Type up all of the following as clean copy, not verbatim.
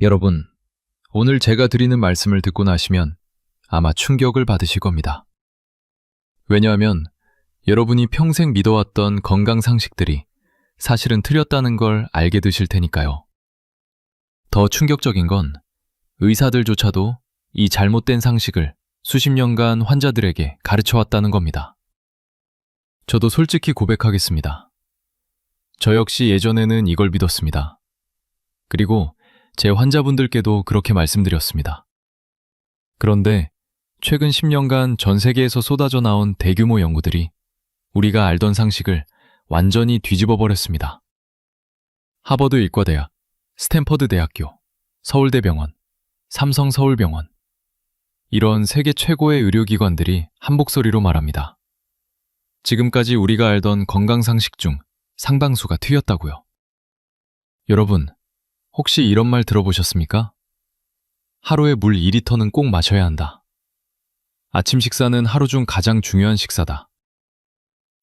여러분, 오늘 제가 드리는 말씀을 듣고 나시면 아마 충격을 받으실 겁니다. 왜냐하면 여러분이 평생 믿어왔던 건강 상식들이 사실은 틀렸다는 걸 알게 되실 테니까요. 더 충격적인 건 의사들조차도 이 잘못된 상식을 수십 년간 환자들에게 가르쳐왔다는 겁니다. 저도 솔직히 고백하겠습니다. 저 역시 예전에는 이걸 믿었습니다. 그리고 제 환자분들께도 그렇게 말씀드렸습니다. 그런데 최근 10년간 전 세계에서 쏟아져 나온 대규모 연구들이 우리가 알던 상식을 완전히 뒤집어 버렸습니다. 하버드 의과대학, 스탠퍼드 대학교, 서울대병원, 삼성서울병원, 이런 세계 최고의 의료기관들이 한 목소리로 말합니다. 지금까지 우리가 알던 건강 상식 중 상당수가 틀렸다고요. 여러분, 혹시 이런 말 들어보셨습니까? 하루에 물 2리터는 꼭 마셔야 한다. 아침 식사는 하루 중 가장 중요한 식사다.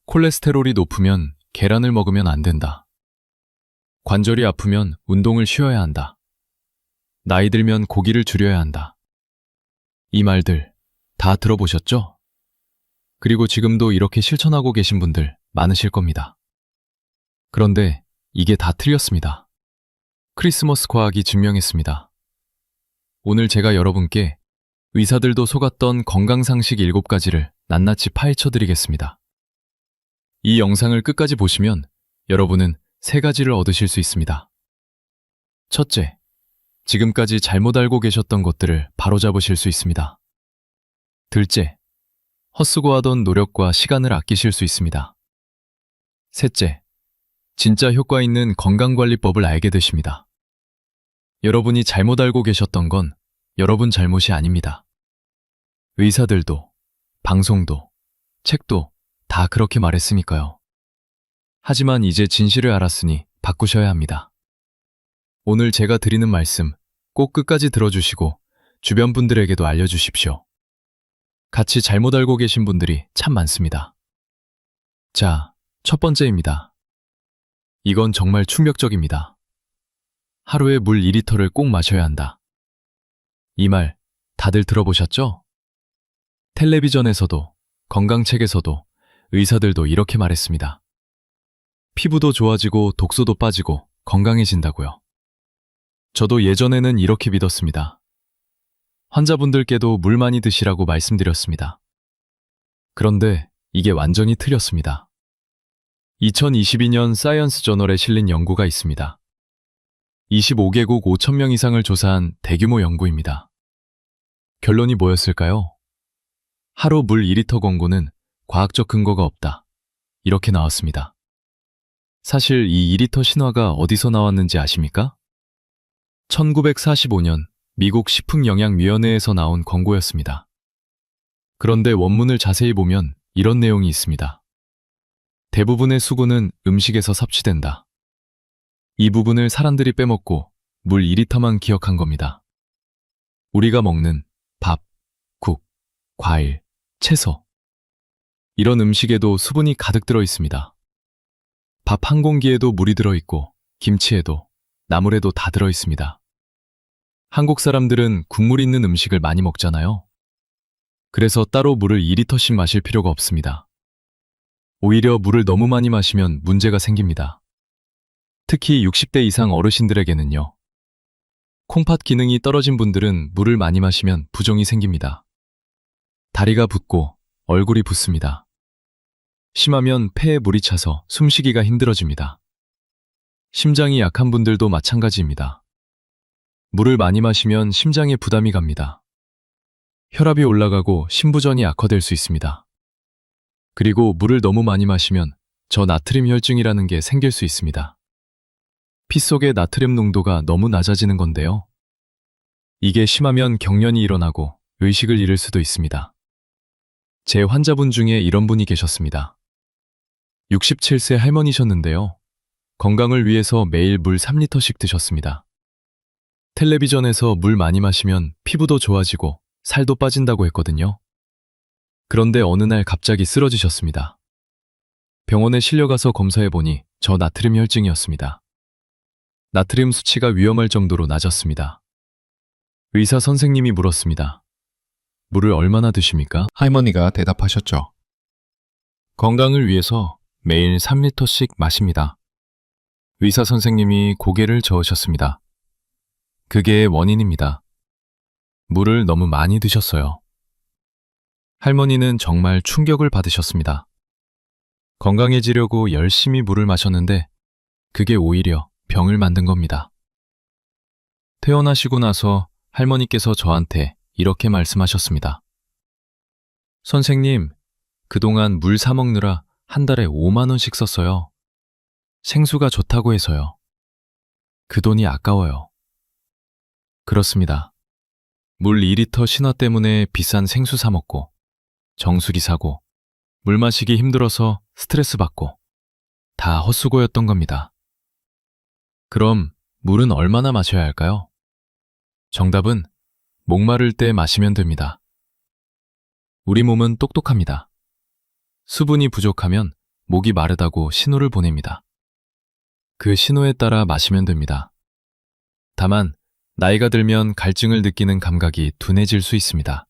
콜레스테롤이 높으면 계란을 먹으면 안 된다. 관절이 아프면 운동을 쉬어야 한다. 나이 들면 고기를 줄여야 한다. 이 말들 다 들어보셨죠? 그리고 지금도 이렇게 실천하고 계신 분들 많으실 겁니다. 그런데 이게 다 틀렸습니다. 크리스머스 과학이 증명했습니다. 오늘 제가 여러분께 의사들도 속았던 건강상식 7가지를 낱낱이 파헤쳐 드리겠습니다. 이 영상을 끝까지 보시면 여러분은 3가지를 얻으실 수 있습니다. 첫째, 지금까지 잘못 알고 계셨던 것들을 바로잡으실 수 있습니다. 둘째, 헛수고하던 노력과 시간을 아끼실 수 있습니다. 셋째, 진짜 효과 있는 건강관리법을 알게 되십니다. 여러분이 잘못 알고 계셨던 건 여러분 잘못이 아닙니다. 의사들도, 방송도, 책도 다 그렇게 말했으니까요. 하지만 이제 진실을 알았으니 바꾸셔야 합니다. 오늘 제가 드리는 말씀 꼭 끝까지 들어주시고 주변 분들에게도 알려주십시오. 같이 잘못 알고 계신 분들이 참 많습니다. 자, 첫 번째입니다. 이건 정말 충격적입니다. 하루에 물 2리터를 꼭 마셔야 한다. 이 말 다들 들어보셨죠? 텔레비전에서도, 건강책에서도, 의사들도 이렇게 말했습니다. 피부도 좋아지고 독소도 빠지고 건강해진다고요. 저도 예전에는 이렇게 믿었습니다. 환자분들께도 물 많이 드시라고 말씀드렸습니다. 그런데 이게 완전히 틀렸습니다. 2022년 사이언스 저널에 실린 연구가 있습니다. 25개국 5,000명 이상을 조사한 대규모 연구입니다. 결론이 뭐였을까요? 하루 물 2리터 권고는 과학적 근거가 없다. 이렇게 나왔습니다. 사실 이 2리터 신화가 어디서 나왔는지 아십니까? 1945년 미국 식품영양위원회에서 나온 권고였습니다. 그런데 원문을 자세히 보면 이런 내용이 있습니다. 대부분의 수분은 음식에서 섭취된다. 이 부분을 사람들이 빼먹고 물 2리터만 기억한 겁니다. 우리가 먹는 밥, 국, 과일, 채소, 이런 음식에도 수분이 가득 들어 있습니다. 밥 한 공기에도 물이 들어있고 김치에도 나물에도 다 들어있습니다. 한국 사람들은 국물 있는 음식을 많이 먹잖아요. 그래서 따로 물을 2리터씩 마실 필요가 없습니다. 오히려 물을 너무 많이 마시면 문제가 생깁니다. 특히 60대 이상 어르신들에게는요. 콩팥 기능이 떨어진 분들은 물을 많이 마시면 부종이 생깁니다. 다리가 붓고 얼굴이 붓습니다. 심하면 폐에 물이 차서 숨쉬기가 힘들어집니다. 심장이 약한 분들도 마찬가지입니다. 물을 많이 마시면 심장에 부담이 갑니다. 혈압이 올라가고 심부전이 악화될 수 있습니다. 그리고 물을 너무 많이 마시면 저나트륨 혈증이라는 게 생길 수 있습니다. 피 속의 나트륨 농도가 너무 낮아지는 건데요. 이게 심하면 경련이 일어나고 의식을 잃을 수도 있습니다. 제 환자분 중에 이런 분이 계셨습니다. 67세 할머니셨는데요. 건강을 위해서 매일 물 3리터씩 드셨습니다. 텔레비전에서 물 많이 마시면 피부도 좋아지고 살도 빠진다고 했거든요. 그런데 어느 날 갑자기 쓰러지셨습니다. 병원에 실려가서 검사해보니 저나트륨 혈증이었습니다. 나트륨 수치가 위험할 정도로 낮았습니다. 의사 선생님이 물었습니다. 물을 얼마나 드십니까? 할머니가 대답하셨죠. 건강을 위해서 매일 3리터씩 마십니다. 의사 선생님이 고개를 저으셨습니다. 그게 원인입니다. 물을 너무 많이 드셨어요. 할머니는 정말 충격을 받으셨습니다. 건강해지려고 열심히 물을 마셨는데 그게 오히려 병을 만든 겁니다. 퇴원하시고 나서 할머니께서 저한테 이렇게 말씀하셨습니다. 선생님, 그동안 물 사 먹느라 한 달에 5만 원씩 썼어요. 생수가 좋다고 해서요. 그 돈이 아까워요. 그렇습니다. 물 2리터 신화 때문에 비싼 생수 사 먹고, 정수기 사고, 물 마시기 힘들어서 스트레스 받고, 다 헛수고였던 겁니다. 그럼 물은 얼마나 마셔야 할까요? 정답은 목마를 때 마시면 됩니다. 우리 몸은 똑똑합니다. 수분이 부족하면 목이 마르다고 신호를 보냅니다. 그 신호에 따라 마시면 됩니다. 다만 나이가 들면 갈증을 느끼는 감각이 둔해질 수 있습니다.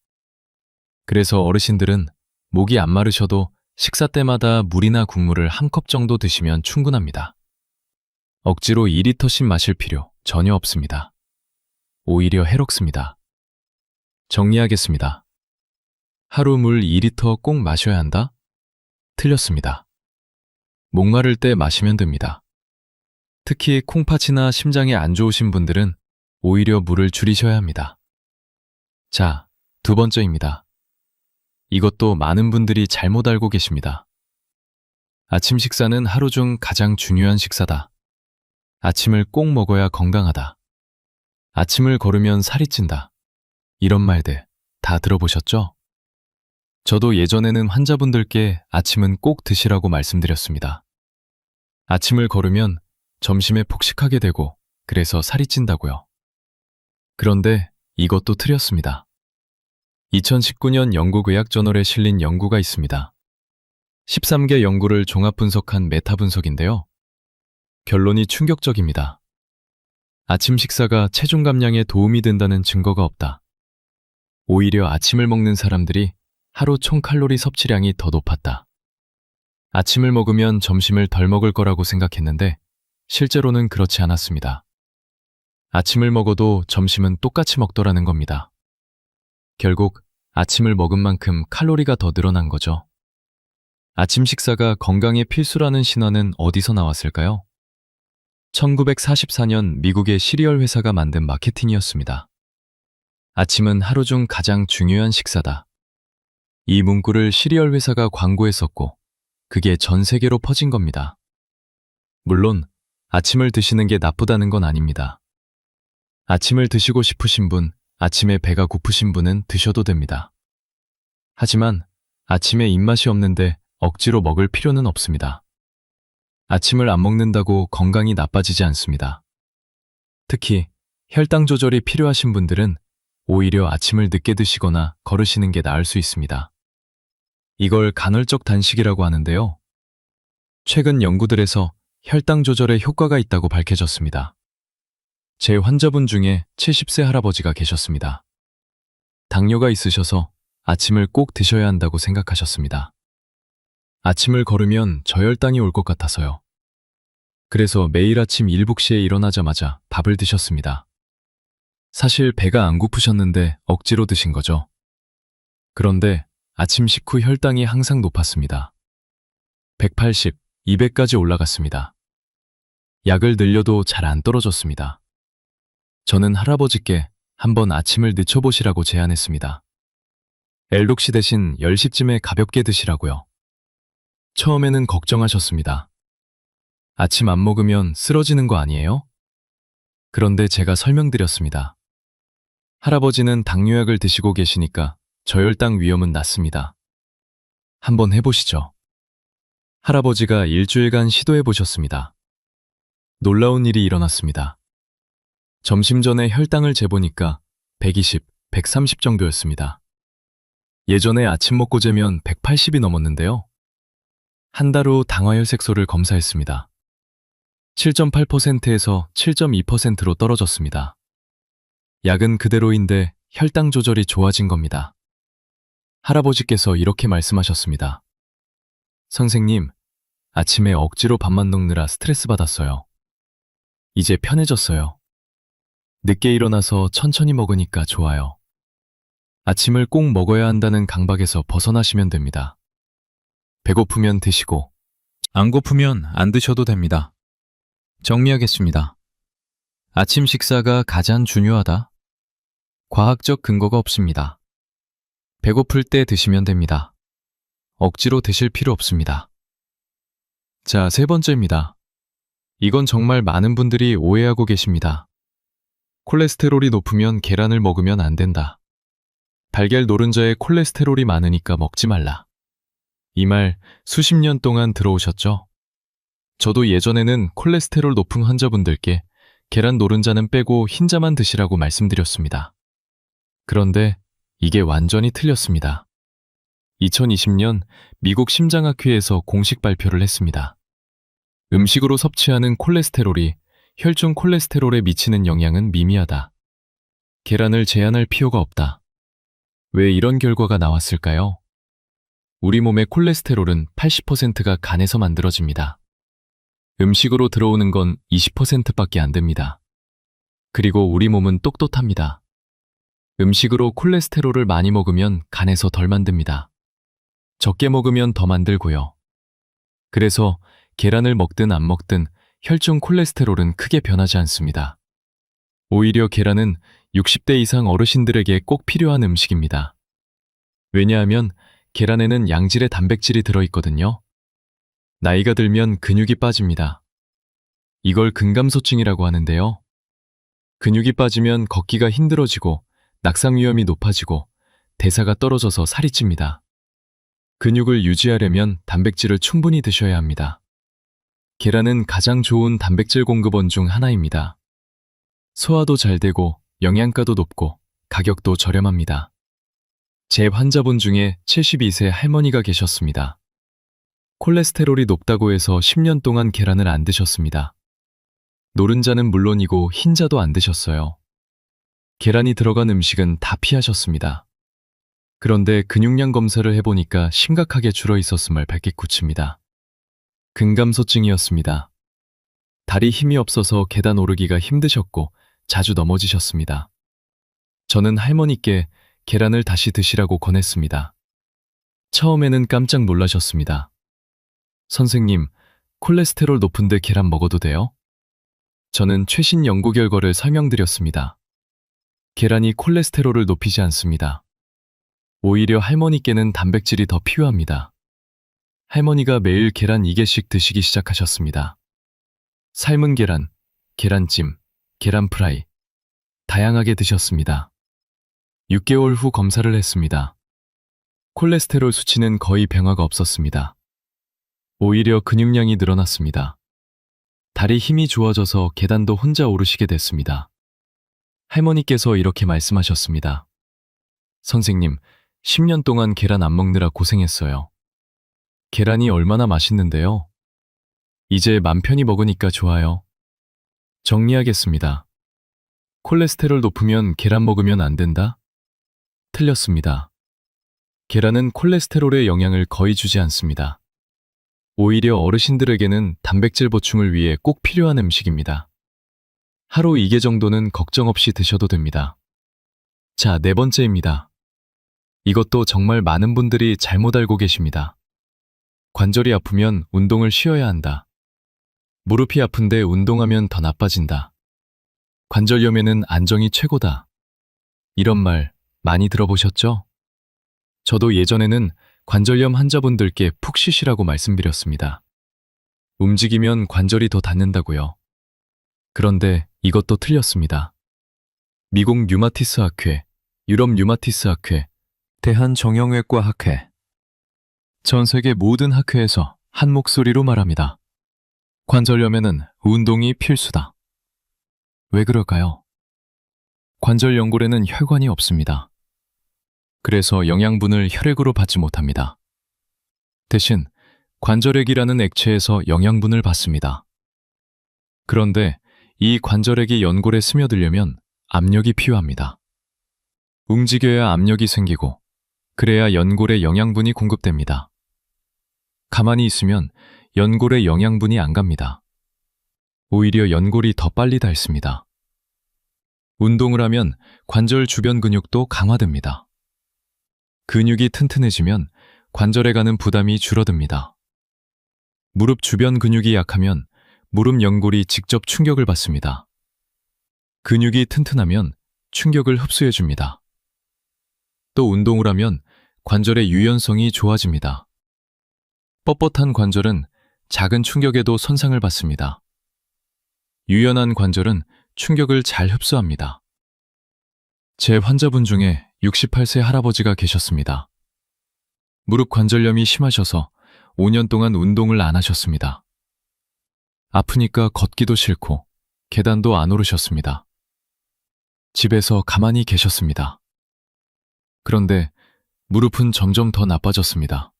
그래서 어르신들은 목이 안 마르셔도 식사 때마다 물이나 국물을 한 컵 정도 드시면 충분합니다. 억지로 2리터씩 마실 필요 전혀 없습니다. 오히려 해롭습니다. 정리하겠습니다. 하루 물 2리터 꼭 마셔야 한다? 틀렸습니다. 목마를 때 마시면 됩니다. 특히 콩팥이나 심장에 안 좋으신 분들은 오히려 물을 줄이셔야 합니다. 자, 두 번째입니다. 이것도 많은 분들이 잘못 알고 계십니다. 아침 식사는 하루 중 가장 중요한 식사다. 아침을 꼭 먹어야 건강하다. 아침을 거르면 살이 찐다. 이런 말들 다 들어보셨죠? 저도 예전에는 환자분들께 아침은 꼭 드시라고 말씀드렸습니다. 아침을 거르면 점심에 폭식하게 되고 그래서 살이 찐다고요. 그런데 이것도 틀렸습니다. 2019년 영국 의학저널에 실린 연구가 있습니다. 13개 연구를 종합 분석한 메타 분석인데요. 결론이 충격적입니다. 아침 식사가 체중 감량에 도움이 된다는 증거가 없다. 오히려 아침을 먹는 사람들이 하루 총 칼로리 섭취량이 더 높았다. 아침을 먹으면 점심을 덜 먹을 거라고 생각했는데 실제로는 그렇지 않았습니다. 아침을 먹어도 점심은 똑같이 먹더라는 겁니다. 결국 아침을 먹은 만큼 칼로리가 더 늘어난 거죠. 아침 식사가 건강에 필수라는 신화는 어디서 나왔을까요? 1944년 미국의 시리얼 회사가 만든 마케팅이었습니다. 아침은 하루 중 가장 중요한 식사다. 이 문구를 시리얼 회사가 광고에 썼고 그게 전 세계로 퍼진 겁니다. 물론 아침을 드시는 게 나쁘다는 건 아닙니다. 아침을 드시고 싶으신 분, 아침에 배가 고프신 분은 드셔도 됩니다. 하지만 아침에 입맛이 없는데 억지로 먹을 필요는 없습니다. 아침을 안 먹는다고 건강이 나빠지지 않습니다. 특히 혈당 조절이 필요하신 분들은 오히려 아침을 늦게 드시거나 거르시는 게 나을 수 있습니다. 이걸 간헐적 단식이라고 하는데요. 최근 연구들에서 혈당 조절에 효과가 있다고 밝혀졌습니다. 제 환자분 중에 70세 할아버지가 계셨습니다. 당뇨가 있으셔서 아침을 꼭 드셔야 한다고 생각하셨습니다. 아침을 거르면 저혈당이 올 것 같아서요. 그래서 매일 아침 7시에 일어나자마자 밥을 드셨습니다. 사실 배가 안 고프셨는데 억지로 드신 거죠. 그런데 아침 식후 혈당이 항상 높았습니다. 180, 200까지 올라갔습니다. 약을 늘려도 잘 안 떨어졌습니다. 저는 할아버지께 한번 아침을 늦춰보시라고 제안했습니다. 엘독시 대신 10시쯤에 가볍게 드시라고요. 처음에는 걱정하셨습니다. 아침 안 먹으면 쓰러지는 거 아니에요? 그런데 제가 설명드렸습니다. 할아버지는 당뇨약을 드시고 계시니까 저혈당 위험은 낮습니다. 한번 해보시죠. 할아버지가 일주일간 시도해 보셨습니다. 놀라운 일이 일어났습니다. 점심 전에 혈당을 재보니까 120, 130 정도였습니다. 예전에 아침 먹고 재면 180이 넘었는데요. 한 달 후 당화혈색소를 검사했습니다. 7.8%에서 7.2%로 떨어졌습니다. 약은 그대로인데 혈당 조절이 좋아진 겁니다. 할아버지께서 이렇게 말씀하셨습니다. 선생님, 아침에 억지로 밥만 먹느라 스트레스 받았어요. 이제 편해졌어요. 늦게 일어나서 천천히 먹으니까 좋아요. 아침을 꼭 먹어야 한다는 강박에서 벗어나시면 됩니다. 배고프면 드시고, 안 고프면 안 드셔도 됩니다. 정리하겠습니다. 아침 식사가 가장 중요하다. 과학적 근거가 없습니다. 배고플 때 드시면 됩니다. 억지로 드실 필요 없습니다. 자, 세 번째입니다. 이건 정말 많은 분들이 오해하고 계십니다. 콜레스테롤이 높으면 계란을 먹으면 안 된다. 달걀 노른자에 콜레스테롤이 많으니까 먹지 말라. 이 말 수십 년 동안 들어오셨죠? 저도 예전에는 콜레스테롤 높은 환자분들께 계란 노른자는 빼고 흰자만 드시라고 말씀드렸습니다. 그런데 이게 완전히 틀렸습니다. 2020년 미국 심장학회에서 공식 발표를 했습니다. 음식으로 섭취하는 콜레스테롤이 혈중 콜레스테롤에 미치는 영향은 미미하다. 계란을 제한할 필요가 없다. 왜 이런 결과가 나왔을까요? 우리 몸의 콜레스테롤은 80%가 간에서 만들어집니다. 음식으로 들어오는 건 20%밖에 안 됩니다. 그리고 우리 몸은 똑똑합니다. 음식으로 콜레스테롤을 많이 먹으면 간에서 덜 만듭니다. 적게 먹으면 더 만들고요. 그래서 계란을 먹든 안 먹든 혈중 콜레스테롤은 크게 변하지 않습니다. 오히려 계란은 60대 이상 어르신들에게 꼭 필요한 음식입니다. 왜냐하면 계란에는 양질의 단백질이 들어있거든요. 나이가 들면 근육이 빠집니다. 이걸 근감소증이라고 하는데요. 근육이 빠지면 걷기가 힘들어지고 낙상 위험이 높아지고 대사가 떨어져서 살이 찝니다. 근육을 유지하려면 단백질을 충분히 드셔야 합니다. 계란은 가장 좋은 단백질 공급원 중 하나입니다. 소화도 잘 되고 영양가도 높고 가격도 저렴합니다. 제 환자분 중에 72세 할머니가 계셨습니다. 콜레스테롤이 높다고 해서 10년 동안 계란을 안 드셨습니다. 노른자는 물론이고 흰자도 안 드셨어요. 계란이 들어간 음식은 다 피하셨습니다. 그런데 근육량 검사를 해보니까 심각하게 줄어 있었음을 발깃굳힙니다. 근감소증이었습니다. 다리 힘이 없어서 계단 오르기가 힘드셨고 자주 넘어지셨습니다. 저는 할머니께 계란을 다시 드시라고 권했습니다. 처음에는 깜짝 놀라셨습니다. 선생님, 콜레스테롤 높은데 계란 먹어도 돼요? 저는 최신 연구 결과를 설명드렸습니다. 계란이 콜레스테롤을 높이지 않습니다. 오히려 할머니께는 단백질이 더 필요합니다. 할머니가 매일 계란 2개씩 드시기 시작하셨습니다. 삶은 계란, 계란찜, 계란 프라이, 다양하게 드셨습니다. 6개월 후 검사를 했습니다. 콜레스테롤 수치는 거의 변화가 없었습니다. 오히려 근육량이 늘어났습니다. 다리 힘이 좋아져서 계단도 혼자 오르시게 됐습니다. 할머니께서 이렇게 말씀하셨습니다. 선생님, 10년 동안 계란 안 먹느라 고생했어요. 계란이 얼마나 맛있는데요? 이제 맘 편히 먹으니까 좋아요. 정리하겠습니다. 콜레스테롤 높으면 계란 먹으면 안 된다? 틀렸습니다. 계란은 콜레스테롤에 영향을 거의 주지 않습니다. 오히려 어르신들에게는 단백질 보충을 위해 꼭 필요한 음식입니다. 하루 2개 정도는 걱정 없이 드셔도 됩니다. 자, 네 번째입니다. 이것도 정말 많은 분들이 잘못 알고 계십니다. 관절이 아프면 운동을 쉬어야 한다. 무릎이 아픈데 운동하면 더 나빠진다. 관절염에는 안정이 최고다. 이런 말 많이 들어보셨죠? 저도 예전에는 관절염 환자분들께 푹 쉬시라고 말씀드렸습니다. 움직이면 관절이 더 닿는다고요. 그런데 이것도 틀렸습니다. 미국 류마티스 학회, 유럽 류마티스 학회, 대한정형외과 학회, 전 세계 모든 학회에서 한 목소리로 말합니다. 관절염에는 운동이 필수다. 왜 그럴까요? 관절 연골에는 혈관이 없습니다. 그래서 영양분을 혈액으로 받지 못합니다. 대신 관절액이라는 액체에서 영양분을 받습니다. 그런데 이 관절액이 연골에 스며들려면 압력이 필요합니다. 움직여야 압력이 생기고 그래야 연골에 영양분이 공급됩니다. 가만히 있으면 연골에 영양분이 안 갑니다. 오히려 연골이 더 빨리 닳습니다. 운동을 하면 관절 주변 근육도 강화됩니다. 근육이 튼튼해지면 관절에 가는 부담이 줄어듭니다. 무릎 주변 근육이 약하면 무릎 연골이 직접 충격을 받습니다. 근육이 튼튼하면 충격을 흡수해줍니다. 또 운동을 하면 관절의 유연성이 좋아집니다. 뻣뻣한 관절은 작은 충격에도 손상을 받습니다. 유연한 관절은 충격을 잘 흡수합니다. 제 환자분 중에 68세 할아버지가 계셨습니다. 무릎 관절염이 심하셔서 5년 동안 운동을 안 하셨습니다. 아프니까 걷기도 싫고 계단도 안 오르셨습니다. 집에서 가만히 계셨습니다. 그런데 무릎은 점점 더 나빠졌습니다.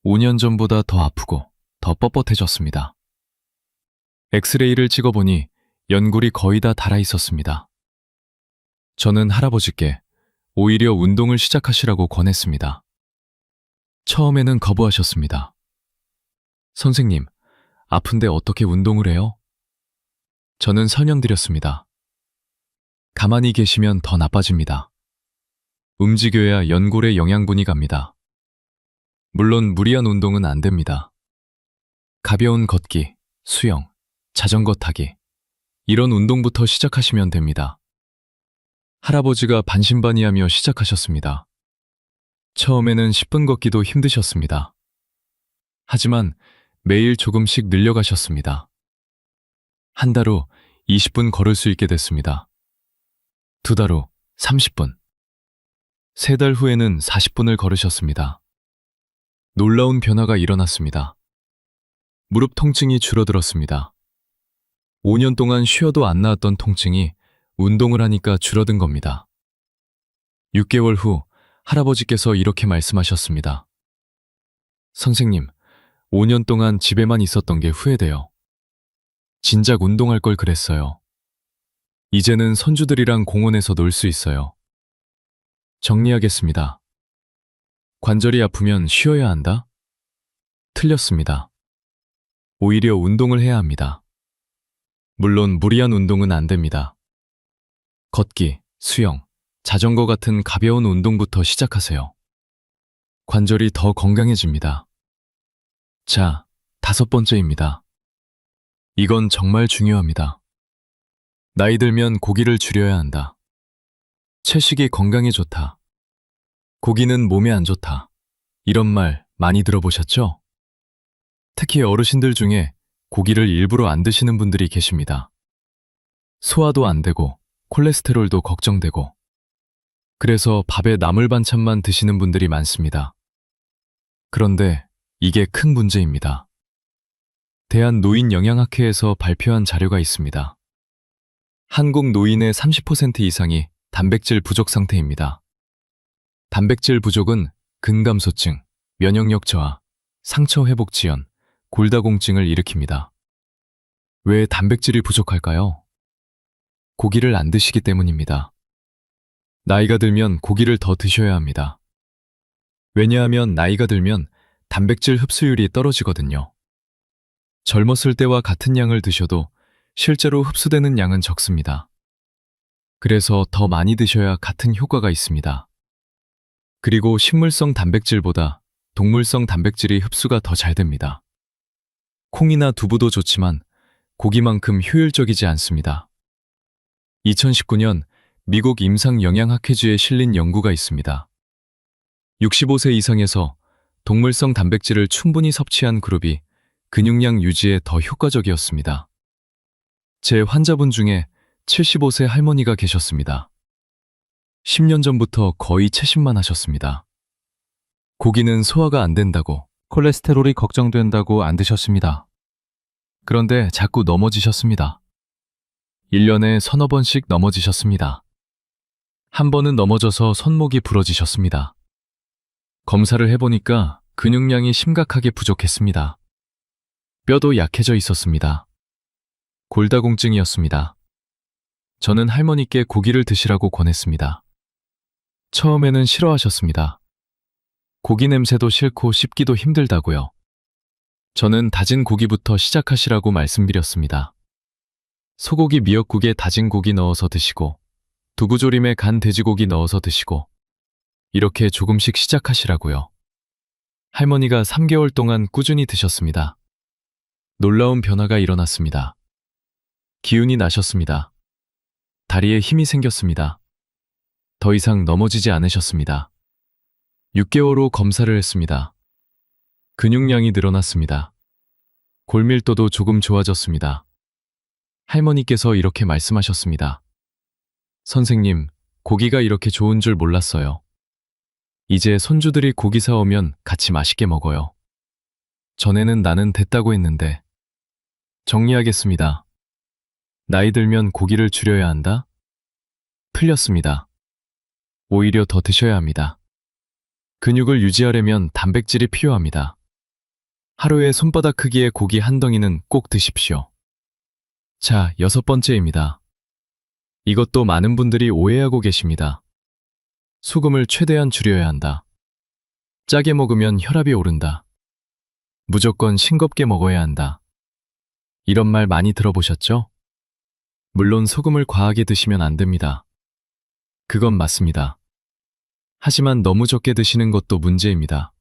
5년 전보다 더 아프고 더 뻣뻣해졌습니다. 엑스레이를 찍어보니 연골이 거의 다 닳아 있었습니다. 저는 할아버지께 오히려 운동을 시작하시라고 권했습니다. 처음에는 거부하셨습니다. 선생님, 아픈데 어떻게 운동을 해요? 저는 설명드렸습니다. 가만히 계시면 더 나빠집니다. 움직여야 연골에 영양분이 갑니다. 물론 무리한 운동은 안 됩니다. 가벼운 걷기, 수영, 자전거 타기, 이런 운동부터 시작하시면 됩니다. 할아버지가 반신반의하며 시작하셨습니다. 처음에는 10분 걷기도 힘드셨습니다. 하지만 매일 조금씩 늘려가셨습니다. 한 달 후 20분 걸을 수 있게 됐습니다. 2달 후 30분, 3달 후에는 40분을 걸으셨습니다. 놀라운 변화가 일어났습니다. 무릎 통증이 줄어들었습니다. 5년 동안 쉬어도 안 나았던 통증이 운동을 하니까 줄어든 겁니다. 6개월 후 할아버지께서 이렇게 말씀하셨습니다. 선생님, 5년 동안 집에만 있었던 게 후회돼요. 진작 운동할 걸 그랬어요. 이제는 손주들이랑 공원에서 놀 수 있어요. 정리하겠습니다. 관절이 아프면 쉬어야 한다? 틀렸습니다. 오히려 운동을 해야 합니다. 물론 무리한 운동은 안 됩니다. 걷기, 수영, 자전거 같은 가벼운 운동부터 시작하세요. 관절이 더 건강해집니다. 자, 5번째입니다. 이건 정말 중요합니다. 나이 들면 고기를 줄여야 한다. 채식이 건강에 좋다. 고기는 몸에 안 좋다. 이런 말 많이 들어보셨죠? 특히 어르신들 중에 고기를 일부러 안 드시는 분들이 계십니다. 소화도 안 되고 콜레스테롤도 걱정되고 그래서 밥에 나물 반찬만 드시는 분들이 많습니다. 그런데 이게 큰 문제입니다. 대한노인영양학회에서 발표한 자료가 있습니다. 한국 노인의 30% 이상이 단백질 부족 상태입니다. 단백질 부족은 근감소증, 면역력 저하, 상처 회복 지연, 골다공증을 일으킵니다. 왜 단백질이 부족할까요? 고기를 안 드시기 때문입니다. 나이가 들면 고기를 더 드셔야 합니다. 왜냐하면 나이가 들면 단백질 흡수율이 떨어지거든요. 젊었을 때와 같은 양을 드셔도 실제로 흡수되는 양은 적습니다. 그래서 더 많이 드셔야 같은 효과가 있습니다. 그리고 식물성 단백질보다 동물성 단백질이 흡수가 더 잘 됩니다. 콩이나 두부도 좋지만 고기만큼 효율적이지 않습니다. 2019년 미국 임상영양학회지에 실린 연구가 있습니다. 65세 이상에서 동물성 단백질을 충분히 섭취한 그룹이 근육량 유지에 더 효과적이었습니다. 제 환자분 중에 75세 할머니가 계셨습니다. 10년 전부터 거의 채식만 하셨습니다. 고기는 소화가 안 된다고, 콜레스테롤이 걱정된다고 안 드셨습니다. 그런데 자꾸 넘어지셨습니다. 1년에 서너 번씩 넘어지셨습니다. 한 번은 넘어져서 손목이 부러지셨습니다. 검사를 해보니까 근육량이 심각하게 부족했습니다. 뼈도 약해져 있었습니다. 골다공증이었습니다. 저는 할머니께 고기를 드시라고 권했습니다. 처음에는 싫어하셨습니다. 고기 냄새도 싫고 씹기도 힘들다고요. 저는 다진 고기부터 시작하시라고 말씀드렸습니다. 소고기 미역국에 다진 고기 넣어서 드시고, 두부조림에 간 돼지고기 넣어서 드시고, 이렇게 조금씩 시작하시라고요. 할머니가 3개월 동안 꾸준히 드셨습니다. 놀라운 변화가 일어났습니다. 기운이 나셨습니다. 다리에 힘이 생겼습니다. 더 이상 넘어지지 않으셨습니다. 6개월 후 검사를 했습니다. 근육량이 늘어났습니다. 골밀도도 조금 좋아졌습니다. 할머니께서 이렇게 말씀하셨습니다. 선생님, 고기가 이렇게 좋은 줄 몰랐어요. 이제 손주들이 고기 사오면 같이 맛있게 먹어요. 전에는 나는 됐다고 했는데. 정리하겠습니다. 나이 들면 고기를 줄여야 한다? 틀렸습니다. 오히려 더 드셔야 합니다. 근육을 유지하려면 단백질이 필요합니다. 하루에 손바닥 크기의 고기 한 덩이는 꼭 드십시오. 자, 6번째입니다. 이것도 많은 분들이 오해하고 계십니다. 소금을 최대한 줄여야 한다. 짜게 먹으면 혈압이 오른다. 무조건 싱겁게 먹어야 한다. 이런 말 많이 들어보셨죠? 물론 소금을 과하게 드시면 안 됩니다. 그건 맞습니다. 하지만 너무 적게 드시는 것도 문제입니다.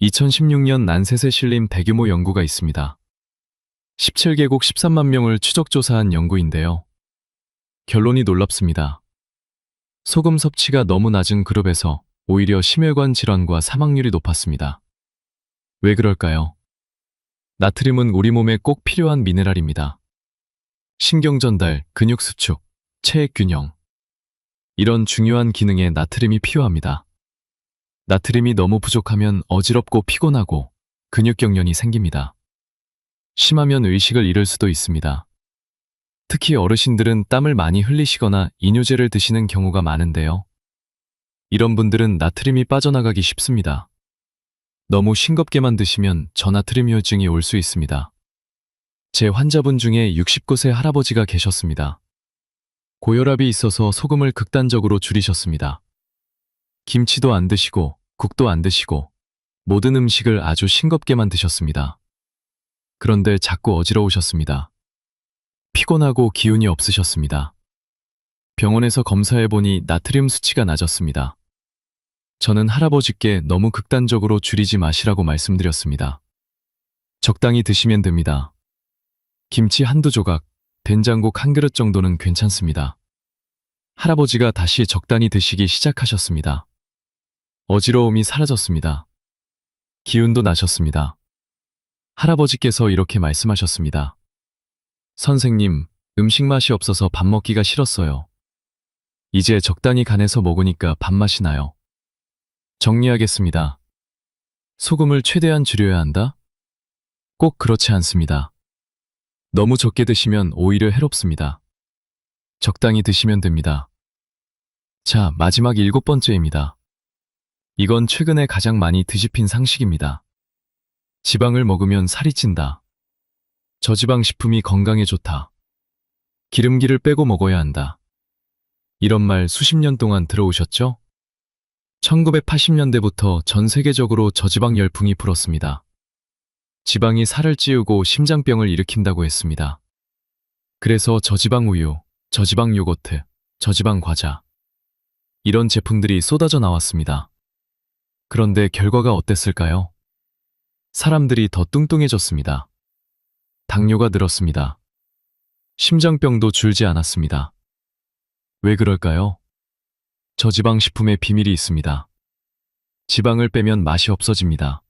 2016년 란셋에 실린 대규모 연구가 있습니다. 17개국 13만 명을 추적조사한 연구인데요. 결론이 놀랍습니다. 소금 섭취가 너무 낮은 그룹에서 오히려 심혈관 질환과 사망률이 높았습니다. 왜 그럴까요? 나트륨은 우리 몸에 꼭 필요한 미네랄입니다. 신경 전달, 근육 수축, 체액 균형. 이런 중요한 기능에 나트륨이 필요합니다. 나트륨이 너무 부족하면 어지럽고 피곤하고 근육경련이 생깁니다. 심하면 의식을 잃을 수도 있습니다. 특히 어르신들은 땀을 많이 흘리시거나 이뇨제를 드시는 경우가 많은데요. 이런 분들은 나트륨이 빠져나가기 쉽습니다. 너무 싱겁게만 드시면 저나트륨혈증이 올 수 있습니다. 제 환자분 중에 69세 할아버지가 계셨습니다. 고혈압이 있어서 소금을 극단적으로 줄이셨습니다. 김치도 안 드시고 국도 안 드시고 모든 음식을 아주 싱겁게만 드셨습니다. 그런데 자꾸 어지러우셨습니다. 피곤하고 기운이 없으셨습니다. 병원에서 검사해보니 나트륨 수치가 낮았습니다. 저는 할아버지께 너무 극단적으로 줄이지 마시라고 말씀드렸습니다. 적당히 드시면 됩니다. 김치 한두 조각, 된장국 한 그릇 정도는 괜찮습니다. 할아버지가 다시 적당히 드시기 시작하셨습니다. 어지러움이 사라졌습니다. 기운도 나셨습니다. 할아버지께서 이렇게 말씀하셨습니다. 선생님, 음식 맛이 없어서 밥 먹기가 싫었어요. 이제 적당히 간해서 먹으니까 밥맛이 나요. 정리하겠습니다. 소금을 최대한 줄여야 한다? 꼭 그렇지 않습니다. 너무 적게 드시면 오히려 해롭습니다. 적당히 드시면 됩니다. 자, 마지막 7번째입니다. 이건 최근에 가장 많이 뒤집힌 상식입니다. 지방을 먹으면 살이 찐다. 저지방 식품이 건강에 좋다. 기름기를 빼고 먹어야 한다. 이런 말 수십 년 동안 들어오셨죠? 1980년대부터 전 세계적으로 저지방 열풍이 불었습니다. 지방이 살을 찌우고 심장병을 일으킨다고 했습니다. 그래서 저지방 우유, 저지방 요거트, 저지방 과자 이런 제품들이 쏟아져 나왔습니다. 그런데 결과가 어땠을까요? 사람들이 더 뚱뚱해졌습니다. 당뇨가 늘었습니다. 심장병도 줄지 않았습니다. 왜 그럴까요? 저지방 식품에 비밀이 있습니다. 지방을 빼면 맛이 없어집니다.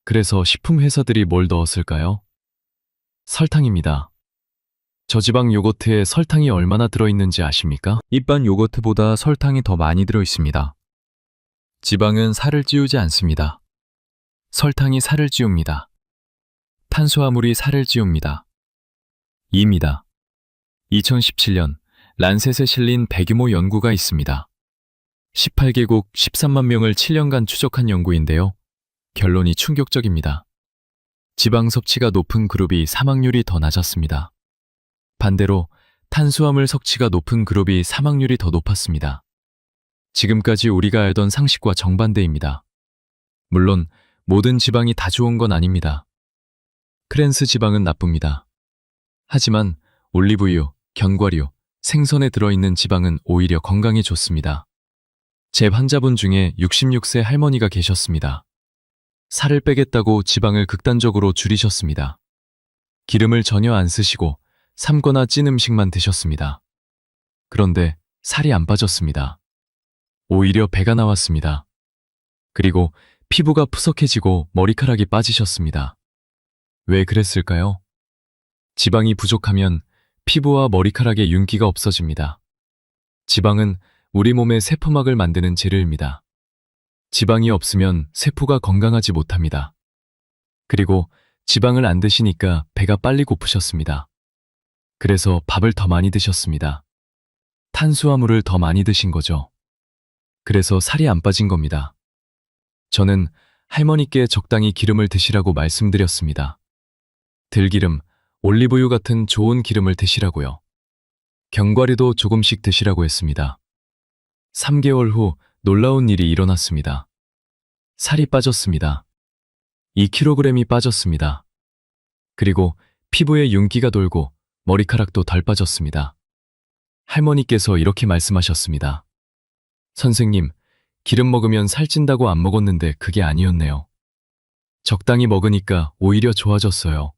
그래서 식품 회사들이 뭘 넣었을까요? 설탕입니다. 저지방 요거트에 설탕이 얼마나 들어있는지 아십니까? 일반 요거트보다 설탕이 더 많이 들어 있습니다. 지방은 살을 찌우지 않습니다. 설탕이 살을 찌웁니다. 탄수화물이 살을 찌웁니다. 2입니다. 2017년 란셋에 실린 대규모 연구가 있습니다. 18개국 13만 명을 7년간 추적한 연구인데요. 결론이 충격적입니다. 지방 섭취가 높은 그룹이 사망률이 더 낮았습니다. 반대로 탄수화물 섭취가 높은 그룹이 사망률이 더 높았습니다. 지금까지 우리가 알던 상식과 정반대입니다. 물론 모든 지방이 다 좋은 건 아닙니다. 트랜스 지방은 나쁩니다. 하지만 올리브유, 견과류, 생선에 들어있는 지방은 오히려 건강에 좋습니다. 제 환자분 중에 66세 할머니가 계셨습니다. 살을 빼겠다고 지방을 극단적으로 줄이셨습니다. 기름을 전혀 안 쓰시고 삶거나 찐 음식만 드셨습니다. 그런데 살이 안 빠졌습니다. 오히려 배가 나왔습니다. 그리고 피부가 푸석해지고 머리카락이 빠지셨습니다. 왜 그랬을까요? 지방이 부족하면 피부와 머리카락에 윤기가 없어집니다. 지방은 우리 몸의 세포막을 만드는 재료입니다. 지방이 없으면 세포가 건강하지 못합니다. 그리고 지방을 안 드시니까 배가 빨리 고프셨습니다. 그래서 밥을 더 많이 드셨습니다. 탄수화물을 더 많이 드신 거죠. 그래서 살이 안 빠진 겁니다. 저는 할머니께 적당히 기름을 드시라고 말씀드렸습니다. 들기름, 올리브유 같은 좋은 기름을 드시라고요. 견과류도 조금씩 드시라고 했습니다. 3개월 후 놀라운 일이 일어났습니다. 살이 빠졌습니다. 2kg이 빠졌습니다. 그리고 피부에 윤기가 돌고 머리카락도 덜 빠졌습니다. 할머니께서 이렇게 말씀하셨습니다. 선생님, 기름 먹으면 살찐다고 안 먹었는데 그게 아니었네요. 적당히 먹으니까 오히려 좋아졌어요.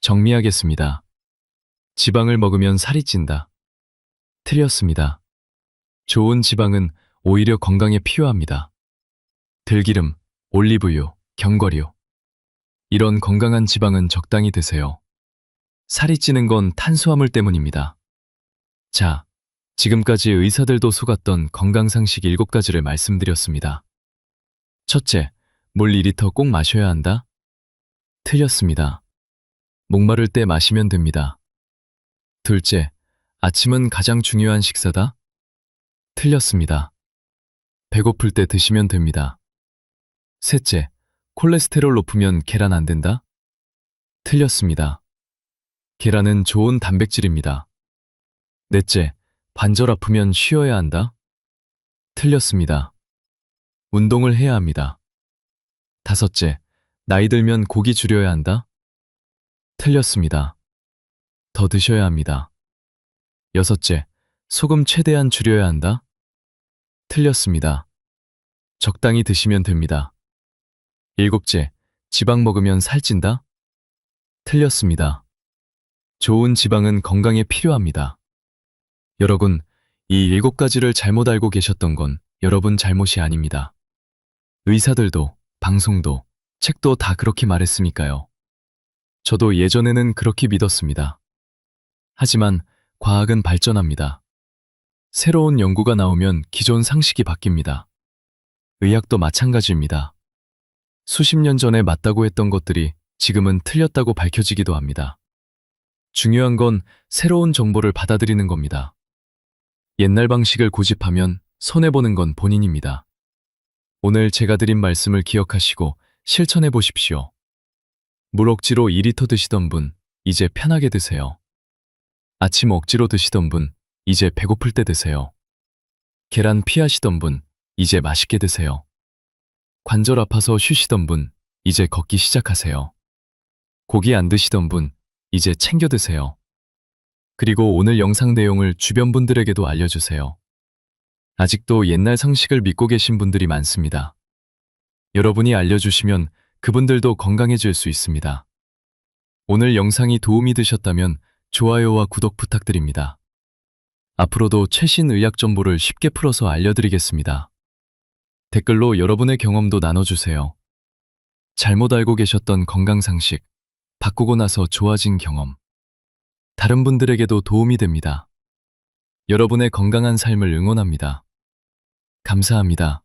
정리하겠습니다. 지방을 먹으면 살이 찐다. 틀렸습니다. 좋은 지방은 오히려 건강에 필요합니다. 들기름, 올리브유, 견과류. 이런 건강한 지방은 적당히 드세요. 살이 찌는 건 탄수화물 때문입니다. 자, 지금까지 의사들도 속았던 건강상식 7가지를 말씀드렸습니다. 첫째, 물 2리터 꼭 마셔야 한다? 틀렸습니다. 목마를 때 마시면 됩니다. 둘째, 아침은 가장 중요한 식사다? 틀렸습니다. 배고플 때 드시면 됩니다. 셋째, 콜레스테롤 높으면 계란 안 된다? 틀렸습니다. 계란은 좋은 단백질입니다. 넷째, 관절 아프면 쉬어야 한다? 틀렸습니다. 운동을 해야 합니다. 다섯째, 나이 들면 고기 줄여야 한다? 틀렸습니다. 더 드셔야 합니다. 여섯째, 소금 최대한 줄여야 한다? 틀렸습니다. 적당히 드시면 됩니다. 일곱째, 지방 먹으면 살찐다? 틀렸습니다. 좋은 지방은 건강에 필요합니다. 여러분, 이 7가지를 잘못 알고 계셨던 건 여러분 잘못이 아닙니다. 의사들도, 방송도, 책도 다 그렇게 말했으니까요. 저도 예전에는 그렇게 믿었습니다. 하지만 과학은 발전합니다. 새로운 연구가 나오면 기존 상식이 바뀝니다. 의학도 마찬가지입니다. 수십 년 전에 맞다고 했던 것들이 지금은 틀렸다고 밝혀지기도 합니다. 중요한 건 새로운 정보를 받아들이는 겁니다. 옛날 방식을 고집하면 손해보는 건 본인입니다. 오늘 제가 드린 말씀을 기억하시고 실천해 보십시오. 물 억지로 2리터 드시던 분, 이제 편하게 드세요. 아침 억지로 드시던 분, 이제 배고플 때 드세요. 계란 피하시던 분, 이제 맛있게 드세요. 관절 아파서 쉬시던 분, 이제 걷기 시작하세요. 고기 안 드시던 분, 이제 챙겨 드세요. 그리고 오늘 영상 내용을 주변 분들에게도 알려주세요. 아직도 옛날 상식을 믿고 계신 분들이 많습니다. 여러분이 알려주시면 그분들도 건강해질 수 있습니다. 오늘 영상이 도움이 되셨다면 좋아요와 구독 부탁드립니다. 앞으로도 최신 의학 정보를 쉽게 풀어서 알려드리겠습니다. 댓글로 여러분의 경험도 나눠주세요. 잘못 알고 계셨던 건강상식, 바꾸고 나서 좋아진 경험. 다른 분들에게도 도움이 됩니다. 여러분의 건강한 삶을 응원합니다. 감사합니다.